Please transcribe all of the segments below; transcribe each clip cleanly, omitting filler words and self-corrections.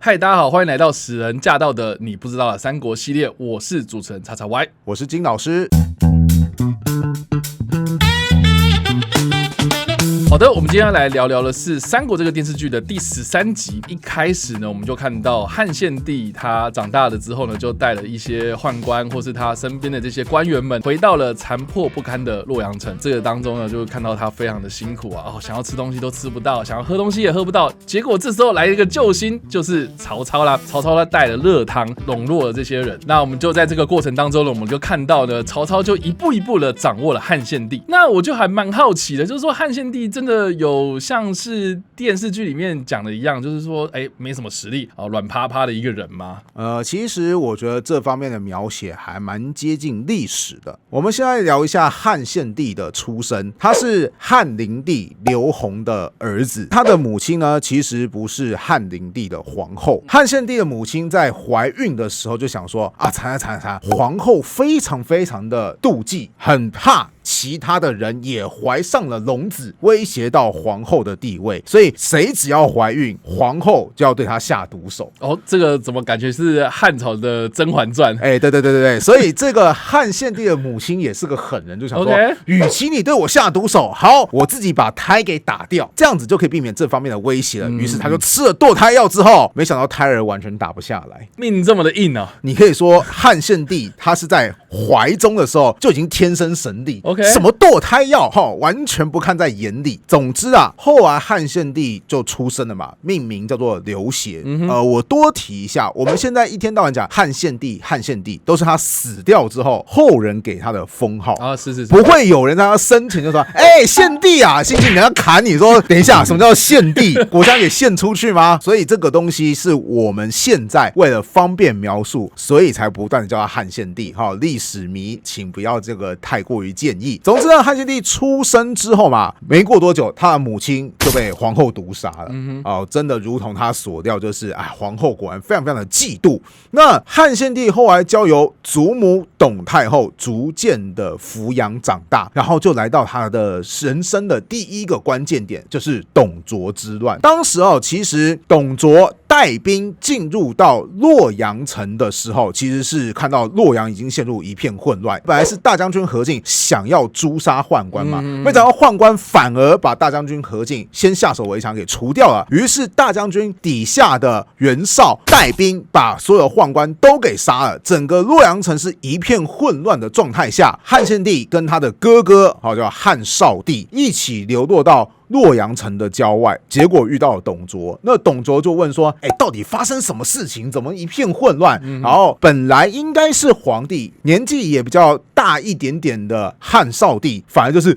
嗨，大家好，欢迎来到使人驾到的你不知道的三国系列，我是主持人叉叉 Y， 我是金老师。好的，我们今天要来聊聊的是《三国》这个电视剧的第13集。一开始呢，我们就看到汉献帝他长大了之后呢，就带了一些宦官或是他身边的这些官员们，回到了残破不堪的洛阳城。这个当中呢，就看到他非常的辛苦啊，想要吃东西都吃不到，想要喝东西也喝不到。结果这时候来了一个救星，就是曹操啦。曹操他带了热汤笼络了这些人。那我们就在这个过程当中呢，我们就看到呢，曹操就一步一步的掌握了汉献帝。那我就还蛮好奇的，就是说汉献帝真的有像是电视剧里面讲的一样，就是说，没什么实力啊，软趴趴的一个人吗？其实我觉得这方面的描写还蛮接近历史的。我们现在聊一下汉献帝的出身，他是汉灵帝刘宏的儿子，他的母亲呢，其实不是汉灵帝的皇后。汉献帝的母亲在怀孕的时候就想说啊，惨，皇后非常的妒忌，很怕其他的人也怀上了龙子，威胁到皇后的地位，所以谁只要怀孕，皇后就要对她下毒手。哦，这个怎么感觉是汉朝的《甄嬛传》？对，所以这个汉献帝的母亲也是个狠人，就想说，与其你对我下毒手，好，我自己把胎给打掉，这样子就可以避免这方面的威胁了。于是他就吃了堕胎药之后，没想到胎儿完全打不下来，命这么的硬啊！你可以说汉献帝他是在怀中的时候就已经天生神力。什么堕胎药完全不看在眼里。总之啊，后来汉献帝就出生了嘛，命名叫做刘协。我多提一下，我们现在一天到晚讲汉献帝，都是他死掉之后后人给他的封号啊，是，不会有人在他生前就说，献帝啊，信人家砍你说，等一下，什么叫献帝？国家给献出去吗？所以这个东西是我们现在为了方便描述，所以才不断的叫他汉献帝。历史迷请不要这个太过于建议。总之呢，汉献帝出生之后嘛，没过多久，他的母亲就被皇后毒杀了。真的如同他所料，就是皇后果然非常的嫉妒。那汉献帝后来交由祖母董太后逐渐的抚养长大，然后就来到他的人生的第一个关键点，就是董卓之乱。当时其实董卓带兵进入到洛阳城的时候，其实是看到洛阳已经陷入一片混乱。本来是大将军何进想要诛杀宦官嘛，没想到宦官反而把大将军何进先下手为强给除掉了。于是大将军底下的袁绍带兵把所有宦官都给杀了，整个洛阳城是一片混乱的状态下，汉献帝跟他的哥哥叫汉少帝一起流落到洛阳城的郊外，结果遇到了董卓。那董卓就问说，到底发生什么事情？怎么一片混乱？然后本来应该是皇帝，年纪也比较大一点点的汉少帝，反而就是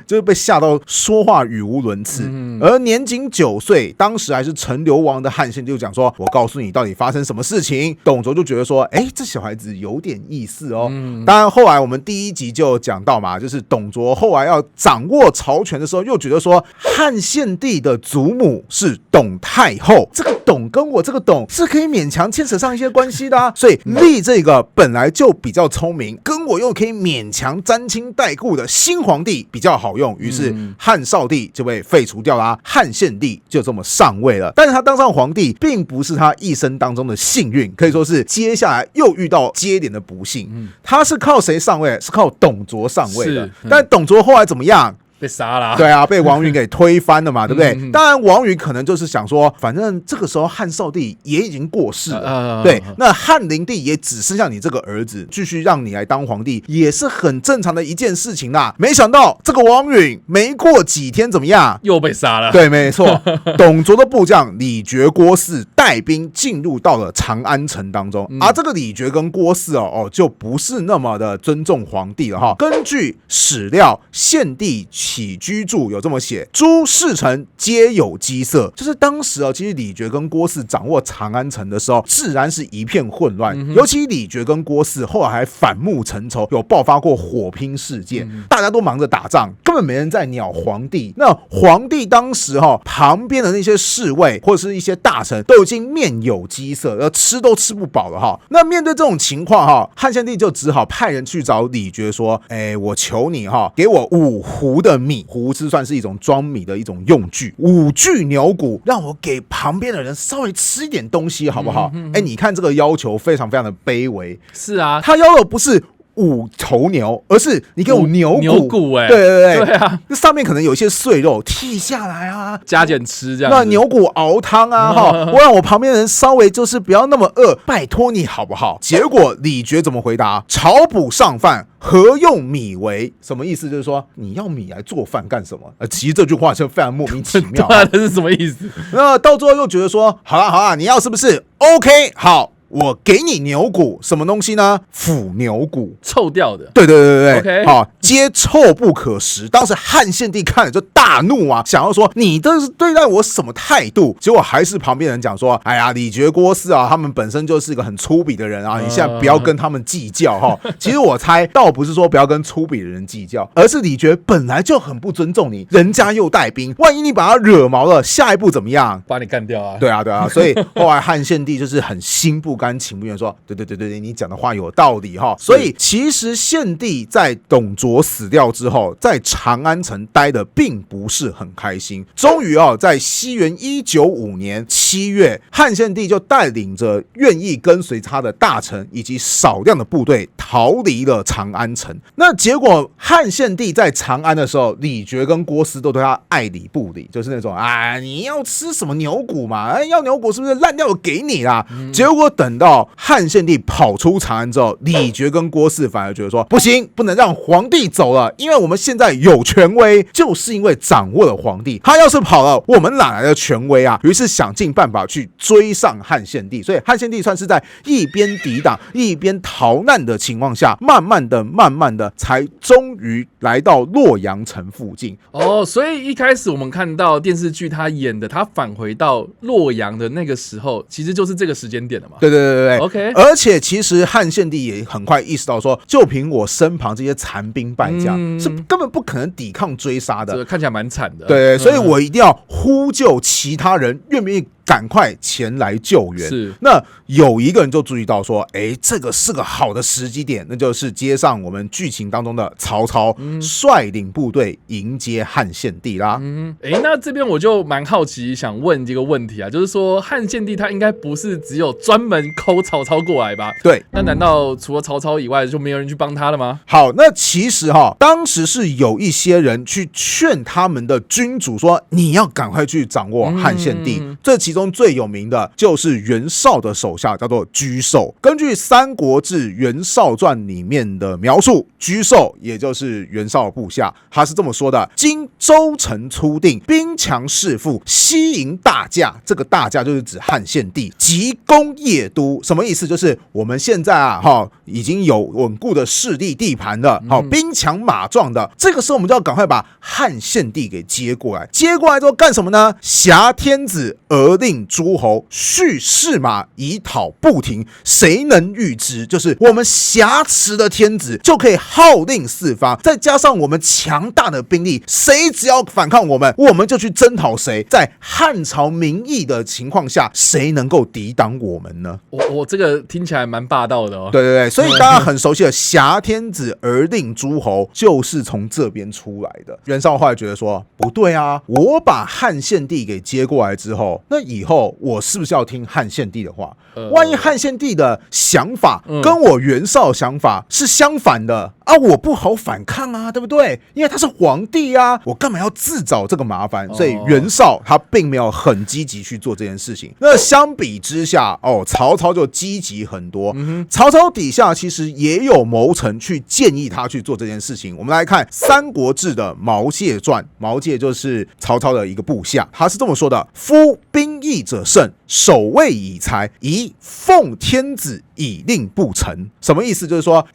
就是被吓到说话语无伦次。而年仅9岁，当时还是陈留王的汉献帝就讲说，我告诉你到底发生什么事情。董卓就觉得说，这小孩子有点意思哦。当然后来我们第一集就讲到嘛，就是董卓后来要掌握朝权的时候，又觉得说汉献帝的祖母是董太后，这个董跟我这个董是可以勉强牵扯上一些关系的所以立这个本来就比较聪明，跟我又可以勉强沾亲带故的新皇帝比较好用，于是汉少帝就被废除掉啦，汉献帝就这么上位了。但是他当上皇帝并不是他一生当中的幸运，可以说是接下来又遇到接连的不幸。他是靠谁上位？是靠董卓上位的。但董卓后来怎么样？被杀了。对啊，被王允给推翻了嘛，对不对？当然王允可能就是想说，反正这个时候汉少帝也已经过世了，对，那汉灵帝也只剩下你这个儿子，继续让你来当皇帝也是很正常的一件事情啦。没想到这个王允没过几天怎么样？又被杀了。对，没错。董卓的部将李傕、郭汜带兵进入到了长安城当中，而这个李傕跟郭汜就不是那么的尊重皇帝了根据史料，献帝起居注有这么写，诸事臣皆有机色，就是当时其实李傕跟郭汜掌握长安城的时候，自然是一片混乱。尤其李傕跟郭汜后来还反目成仇，有爆发过火拼事件，大家都忙着打仗，根本没人在鸟皇帝。那皇帝当时旁边的那些侍卫或者是一些大臣都已经面有饥色，吃都吃不饱了哈。那面对这种情况哈，汉献帝就只好派人去找李傕说：“我求你哈，给我5斛的米，斛是算是一种装米的一种用具，5具牛骨，让我给旁边的人稍微吃一点东西，好不好？”你看这个要求非常非常的卑微。是啊，他要的不是5头牛，而是你给我牛骨，对对啊，那上面可能有一些碎肉剔下来啊，加减吃这样子。那牛骨熬汤啊，我让我旁边人稍微就是不要那么饿，拜托你好不好？结果李傕怎么回答？朝补上饭，何用米为？什么意思？就是说你要米来做饭干什么？其实这句话就非常莫名其妙。对啊，这是什么意思？那到最后又觉得说，好啦，你要是不是 OK？ 好。我给你牛骨，什么东西呢？腐牛骨，臭掉的。对，OK， 好，皆臭不可食。当时汉献帝看了就大怒啊，想要说你这是对待我什么态度？结果还是旁边人讲说，哎呀，李傕郭汜啊，他们本身就是一个很粗鄙的人啊，你现在不要跟他们计较哈。其实我猜倒不是说不要跟粗鄙的人计较，而是李傕本来就很不尊重你，人家又带兵，万一你把他惹毛了，下一步怎么样？把你干掉啊！对啊，所以后来汉献帝就是很心不甘情不愿说，对，你讲的话有道理哈。所以其实献帝在董卓死掉之后，在长安城待的并不是很开心。终于在西元195年7月，汉献帝就带领着愿意跟随他的大臣以及少量的部队逃离了长安城。那结果汉献帝在长安的时候，李傕跟郭汜都对他爱理不理，就是那种你要吃什么牛骨嘛？要牛骨是不是烂掉我给你啦？结果等到汉献帝跑出长安之后，李傕跟郭汜反而觉得说不行，不能让皇帝走了，因为我们现在有权威，就是因为掌握了皇帝，他要是跑了，我们哪来的权威啊？于是想尽办法去追上汉献帝，所以汉献帝算是在一边抵挡一边逃难的情况下，慢慢的才终于来到洛阳城附近。所以一开始我们看到电视剧他演的，他返回到洛阳的那个时候，其实就是这个时间点了嘛。对 ，OK。而且其实汉献帝也很快意识到说，就凭我身旁这些残兵败将，是根本不可能抵抗追杀的，这看起来蛮惨的。对，所以我一定要呼救其他人，愿不愿意赶快前来救援。是，那有一个人就注意到说，这个是个好的时机点，那就是接上我们剧情当中的曹操率领部队迎接汉献帝啦。那这边我就蛮好奇，想问一个问题啊，就是说汉献帝他应该不是只有专门抠曹操过来吧？对，那难道除了曹操以外，就没有人去帮他了吗？好，那其实当时是有一些人去劝他们的君主说，你要赶快去掌握汉献帝。这其中最有名的就是袁绍的手下，叫做沮授。根据《三国志·袁绍传》里面的描述，沮授也就是袁绍的部下，他是这么说的：今州城初定，兵强势富，西迎大驾。这个大驾就是指汉献帝，急攻邺都。什么意思？就是我们现在已经有稳固的势力地盘了，兵强马壮的。这个时候我们就要赶快把汉献帝给接过来。接过来之后干什么呢？挟天子而令诸侯，蓄士马以讨不停。谁能预知？就是我们挟持的天子就可以号令四方，再加上我们强大的兵力，谁只要反抗我们，我们就去征讨谁。在汉朝民意的情况下，谁能够抵挡我们呢？我这个听起来蛮霸道的哦。对，所以大家很熟悉的挟天子而令诸侯，就是从这边出来的。袁绍后来觉得说，不对啊，我把汉献帝给接过来之后，那以后我是不是要听汉献帝的话？万一汉献帝的想法跟我袁绍想法是相反的啊，我不好反抗啊，对不对？因为他是皇帝啊，我干嘛要自找这个麻烦？所以袁绍他并没有很积极去做这件事情。那相比之下，曹操就积极很多。曹操底下其实也有谋臣去建议他去做这件事情。我们来看《三国志》的毛玠传，毛玠就是曹操的一个部下，他是这么说的：夫兵役者胜，守卫以才，以奉天子以令不臣。什么意思？就是说，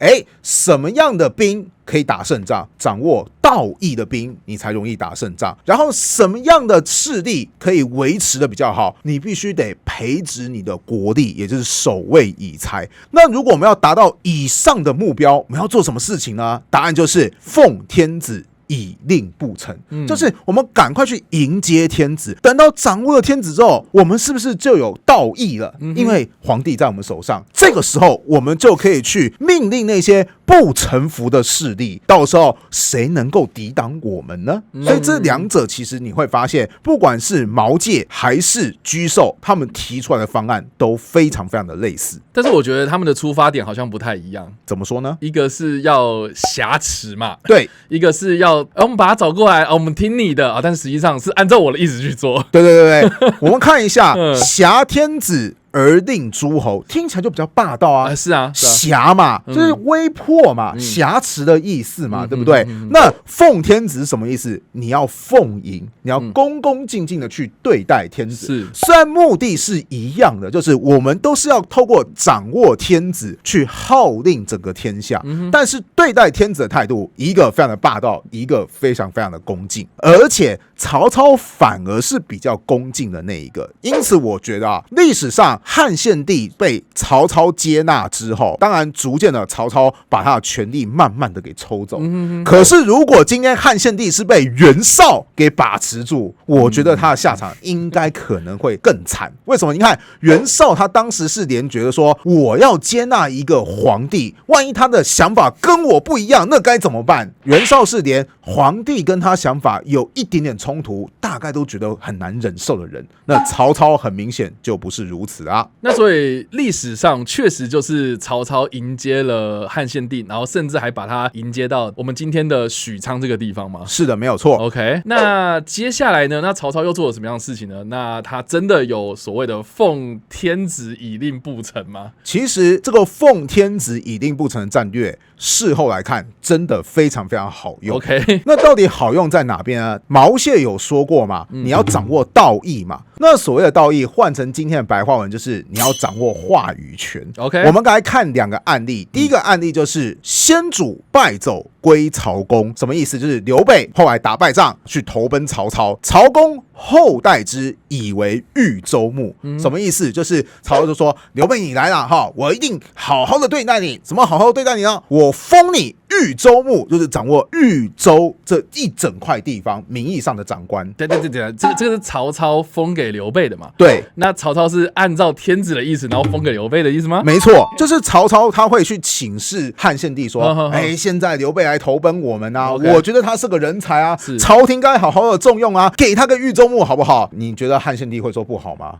什么样的兵可以打胜仗？掌握道义的兵，你才容易打胜仗。然后什么样的势力可以维持的比较好？你必须得培植你的国力，也就是守卫以才。那如果我们要达到以上的目标，我们要做什么事情呢？答案就是奉天子以令不臣，就是我们赶快去迎接天子。等到掌握了天子之后，我们是不是就有道义了？因为皇帝在我们手上，这个时候我们就可以去命令那些不臣服的势力，到时候谁能够抵挡我们呢？所以这两者其实你会发现，不管是毛玠还是居寿，他们提出来的方案都非常非常的类似。但是我觉得他们的出发点好像不太一样。怎么说呢？一个是要挟持嘛，对，一个是要我们把他找过来，我们听你的啊，但实际上是按照我的意思去做。对对对对，我们看一下挟天子而令诸侯，听起来就比较霸道啊。是啊，挟嘛，就是威迫嘛，挟持的意思嘛，对不对？那奉天子是什么意思？你要奉迎，你要恭恭敬敬的去对待天子。是，虽然目的是一样的，就是我们都是要透过掌握天子去号令整个天下，但是对待天子的态度，一个非常的霸道，一个非常非常的恭敬，而且曹操反而是比较恭敬的那一个。因此，我觉得啊，历史上汉献帝被曹操接纳之后，当然逐渐的曹操把他的权力慢慢的给抽走。可是如果今天汉献帝是被袁绍给把持住，我觉得他的下场应该可能会更惨。为什么？你看袁绍他当时是连觉得说，我要接纳一个皇帝，万一他的想法跟我不一样，那该怎么办？袁绍是连皇帝跟他想法有一点点冲突，大概都觉得很难忍受的人。那曹操很明显就不是如此啊。那所以历史上确实就是曹操迎接了汉献帝，然后甚至还把他迎接到我们今天的许昌这个地方吗？是的，没有错。OK， 那接下来呢？那曹操又做了什么样的事情呢？那他真的有所谓的奉天子以令不臣吗？其实这个奉天子以令不臣的战略，事后来看真的非常非常好用。OK， 那到底好用在哪边呢？毛玠有说过嘛，你要掌握道义嘛。那所谓的道义，换成今天的白话文，就是你要掌握话语权。OK， 我们来看两个案例。第一个案例就是先主败走归曹公，什么意思？就是刘备后来打败仗去投奔曹操，曹公后代之，以为豫州牧。什么意思？就是曹操就说刘备你来了哈，我一定好好的对待你。怎么好好对待你呢？我封你豫州牧，就是掌握豫州这一整块地方名义上的长官。对，这个是曹操封给刘备的嘛？对，那曹操是按照天子的意思，然后封给刘备的意思吗？没错，就是曹操他会去请示汉献帝说，现在刘备来投奔我们啊，我觉得他是个人才啊，朝廷该好好的重用啊，给他个豫州牧好不好？你觉得汉献帝会说不好吗？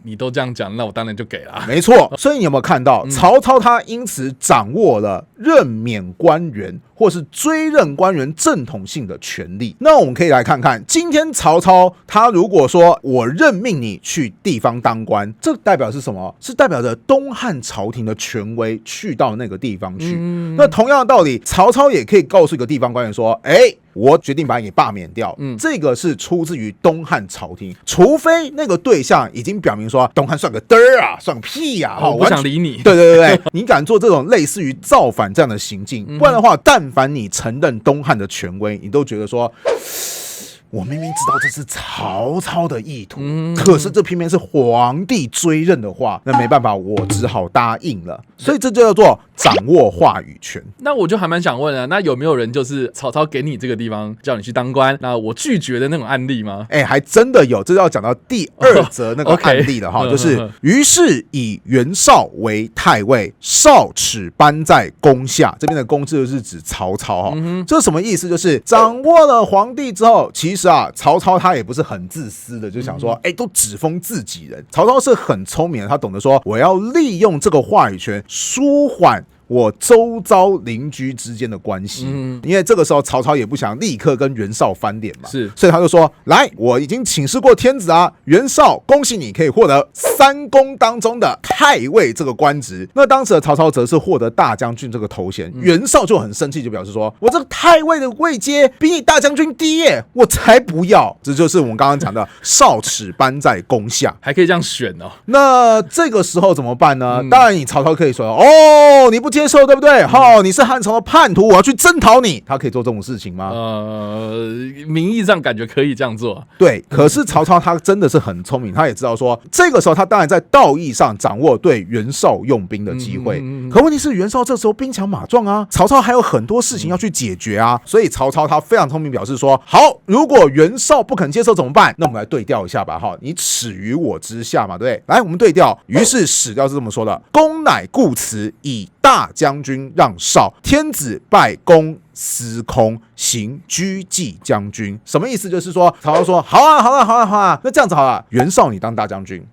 你都这样讲，那我当然就给了。没错，所以你有没有看到曹操他因此掌握了任免官员或是追认官员正统性的权利？那我们可以来看看，今天曹操他如果说我任命你去地方当官，这代表是什么？是代表着东汉朝廷的权威去到那个地方去。那同样的道理，曹操也可以告诉一个地方官员说，我决定把你给罢免掉。这个是出自于东汉朝廷，除非那个对象已经表明说东汉算个嘚儿啊，算个屁啊，我不想理你。对，你敢做这种类似于造反这样的行径，不然的话，但凡你承认东汉的权威，你都觉得说，我明明知道这是曹操的意图，可是这偏偏是皇帝追认的话，那没办法，我只好答应了。所以这就叫做掌握话语权。那我就还蛮想问啊，那有没有人就是曹操给你这个地方叫你去当官，那我拒绝的那种案例吗？还真的有，这就要讲到第二则那个案例了哈，就是于是以袁绍为太尉，绍齿班在宫下。这边的宫就是指曹操哈，这是什么意思？就是掌握了皇帝之后，其实曹操他也不是很自私的，就想说，都只封自己人。曹操是很聪明的，他懂得说，我要利用这个话语权舒缓我周遭邻居之间的关系，因为这个时候曹操也不想立刻跟袁绍翻脸嘛，所以他就说，来，我已经请示过天子啊，袁绍，恭喜你可以获得三公当中的太尉这个官职。那当时的曹操则是获得大将军这个头衔，袁绍就很生气，就表示说，我这个太尉的位阶比你大将军低耶，我才不要。这就是我们刚刚讲的绍齿班在宫下，还可以这样选哦。那这个时候怎么办呢？当然你曹操可以说，你不接受，对不对？你是汉朝的叛徒，我要去征讨你，他可以做这种事情吗？名义上感觉可以这样做，对。可是曹操他真的是很聪明，他也知道说，这个时候他当然在道义上掌握对袁绍用兵的机会。可问题是袁绍这时候兵强马壮啊，曹操还有很多事情要去解决啊，所以曹操他非常聪明，表示说，好，如果袁绍不肯接受怎么办？那我们来对调一下吧，你耻于我之下嘛，对不对？来，我们对调。于是史料是这么说的：公乃固辞，以大将军让绍，天子拜公司空，行车骑将军。什么意思？就是说曹操说，好啊，那这样子好了，袁绍你当大将军，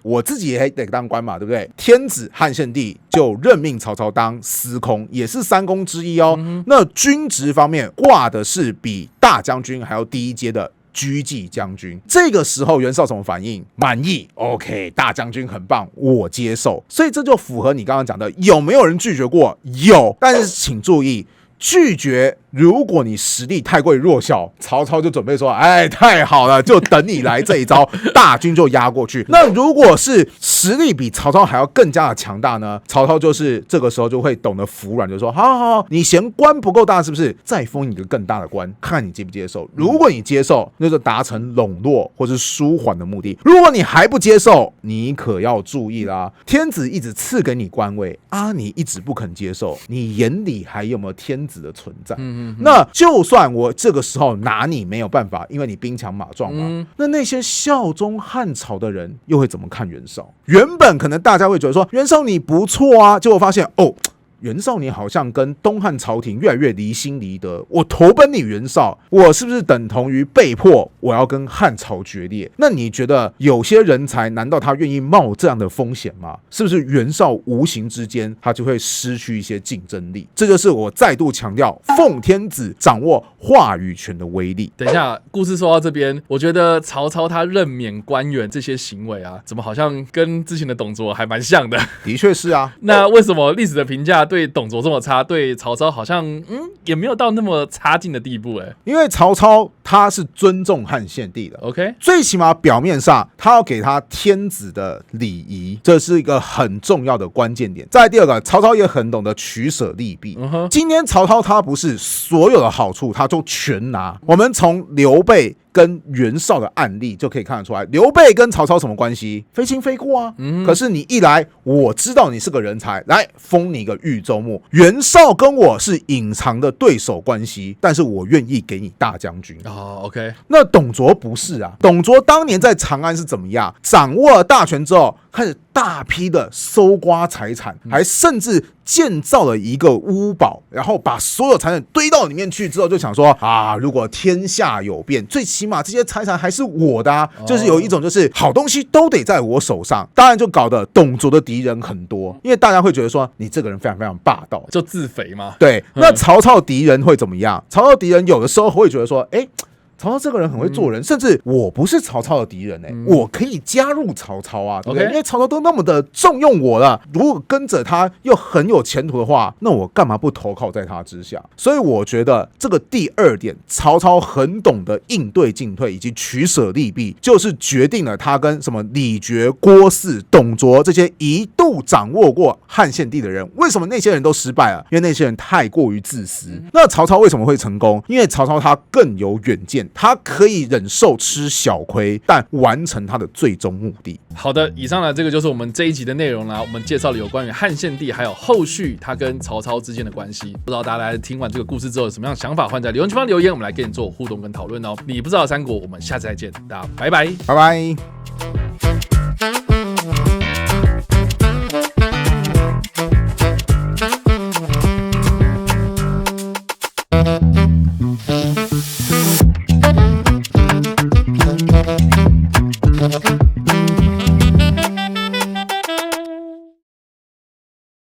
我自己也得当官嘛，对不对？天子汉献帝就任命曹操当司空，也是三公之一哦。那军职方面挂的是比大将军还要低一阶的车骑将军。这个时候袁绍怎么反应？满意 ，OK， 大将军很棒，我接受。所以这就符合你刚刚讲的，有没有人拒绝过？有，但是请注意，拒绝，如果你实力太过于弱小，曹操就准备说，太好了，就等你来这一招，大军就压过去。那如果是实力比曹操还要更加的强大呢？曹操就是这个时候就会懂得服软，就说，好，你嫌官不够大是不是？再封一个更大的官，看你接不接受。如果你接受，那就达成笼络或是舒缓的目的。如果你还不接受，你可要注意啦，天子一直赐给你官位啊，你一直不肯接受，你眼里还有没有天子的存在？那就算我这个时候拿你没有办法，因为你兵强马壮嘛，那些效忠汉朝的人又会怎么看袁绍？原本可能大家会觉得说，袁绍你不错啊，结果发现袁绍你好像跟东汉朝廷越来越离心离德，我投奔你袁绍，我是不是等同于被迫我要跟汉朝决裂？那你觉得有些人才难道他愿意冒这样的风险吗？是不是袁绍无形之间他就会失去一些竞争力？这就是我再度强调奉天子掌握话语权的威力。等一下，故事说到这边，我觉得曹操他任免官员这些行为啊，怎么好像跟之前的董卓还蛮像的？的确是啊。那为什么历史的评价对董卓这么差，对曹操好像也没有到那么差劲的地步？因为曹操他是尊重汉献帝的 ，OK， 最起码表面上他要给他天子的礼仪，这是一个很重要的关键点。再来第二个，曹操也很懂得取舍利弊。今天曹操他不是所有的好处他就全拿，我们从刘备跟袁绍的案例就可以看得出来，刘备跟曹操什么关系？非亲非故啊。可是你一来，我知道你是个人才，来封你一个豫州牧。袁绍跟我是隐藏的对手关系，但是我愿意给你大将军。OK。那董卓不是啊，董卓当年在长安是怎么样？掌握了大权之后，开始大批的搜刮财产，还甚至建造了一个屋堡，然后把所有财产堆到里面去之后，就想说啊，如果天下有变，最起码这些财产还是我的啊，就是有一种就是好东西都得在我手上。当然就搞得董卓的敌人很多，因为大家会觉得说你这个人非常非常霸道，就自肥嘛。对，那曹操敌人会怎么样？曹操敌人有的时候会觉得说，曹操这个人很会做人，甚至我不是曹操的敌人我可以加入曹操啊，对不对？因为曹操都那么的重用我了，如果跟着他又很有前途的话，那我干嘛不投靠在他之下？所以我觉得这个第二点，曹操很懂得应对进退以及取舍利弊，就是决定了他跟什么李傕、郭汜、董卓这些一度掌握过汉献帝的人，为什么那些人都失败了？因为那些人太过于自私。那曹操为什么会成功？因为曹操他更有远见，他可以忍受吃小亏，但完成他的最终目的。好的，以上呢，这个就是我们这一集的内容啦。我们介绍了有关于汉献帝，还有后续他跟曹操之间的关系。不知道大家来听完这个故事之后有什么样的想法，欢迎在留言区方留言，我们来跟你做互动跟讨论哦。你不知道的三国，我们下次再见，大家拜拜，拜拜。